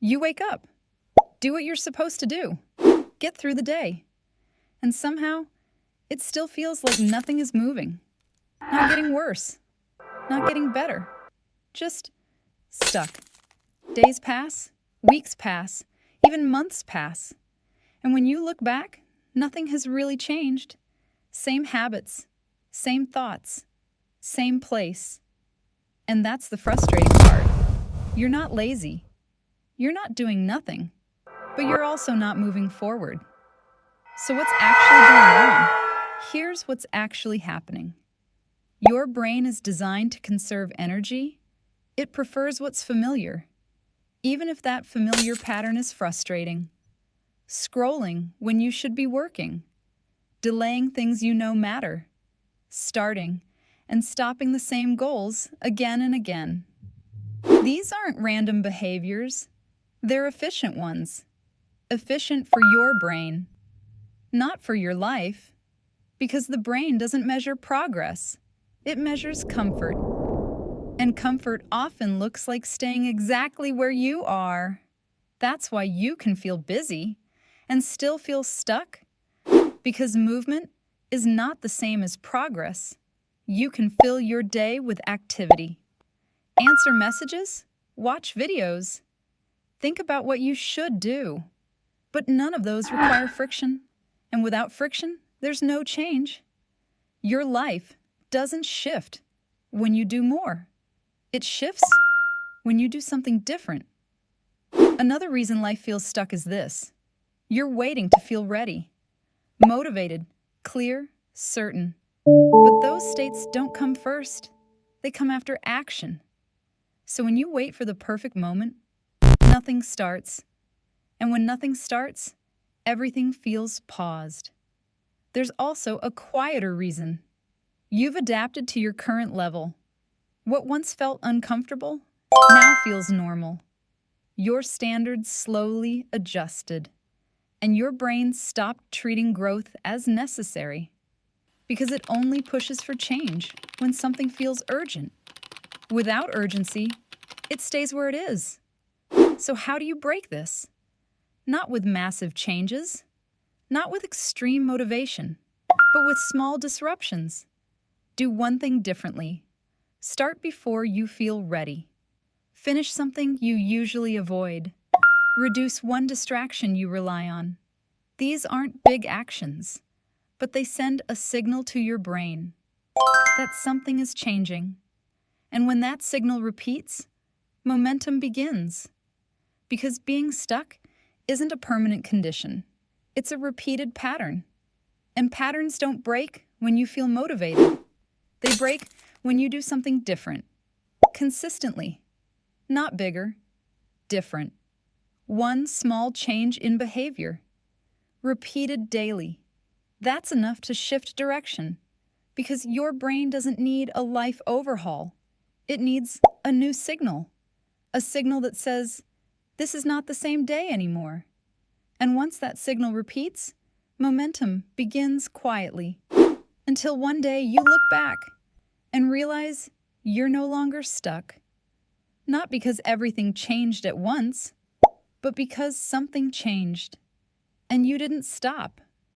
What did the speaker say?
You wake up, do what you're supposed to do, get through the day, and somehow it still feels like nothing is moving. Not getting worse, not getting better, just stuck. Days pass, weeks pass, even months pass. And when you look back, nothing has really changed. Same habits, same thoughts, same place. And that's the frustrating part. You're not lazy. You're not doing nothing, but you're also not moving forward. So what's actually going on? Here's what's actually happening. Your brain is designed to conserve energy. It prefers what's familiar, even if that familiar pattern is frustrating. Scrolling when you should be working, delaying things you know matter, starting and stopping the same goals again and again. These aren't random behaviors. They're efficient ones. Efficient for your brain, not for your life, because the brain doesn't measure progress. It measures comfort. And comfort often looks like staying exactly where you are. That's why you can feel busy and still feel stuck, because movement is not the same as progress. You can fill your day with activity. Answer messages, watch videos, think about what you should do. But none of those require friction. And without friction, there's no change. Your life doesn't shift when you do more. It shifts when you do something different. Another reason life feels stuck is this. You're waiting to feel ready, motivated, clear, certain. But those states don't come first. They come after action. So when you wait for the perfect moment, nothing starts. And when nothing starts, everything feels paused. There's also a quieter reason. You've adapted to your current level. What once felt uncomfortable now feels normal. Your standards slowly adjusted, and your brain stopped treating growth as necessary because it only pushes for change when something feels urgent. Without urgency, it stays where it is. So how do you break this? Not with massive changes, not with extreme motivation, but with small disruptions. Do one thing differently. Start before you feel ready. Finish something you usually avoid. Reduce one distraction you rely on. These aren't big actions, but they send a signal to your brain that something is changing. And when that signal repeats, momentum begins. Because being stuck isn't a permanent condition. It's a repeated pattern. And patterns don't break when you feel motivated. They break when you do something different. Consistently. Not bigger. Different. One small change in behavior. Repeated daily. That's enough to shift direction. Because your brain doesn't need a life overhaul. It needs a new signal. A signal that says, this is not the same day anymore. And once that signal repeats, momentum begins quietly, until one day you look back and realize you're no longer stuck. Not because everything changed at once, but because something changed, and you didn't stop.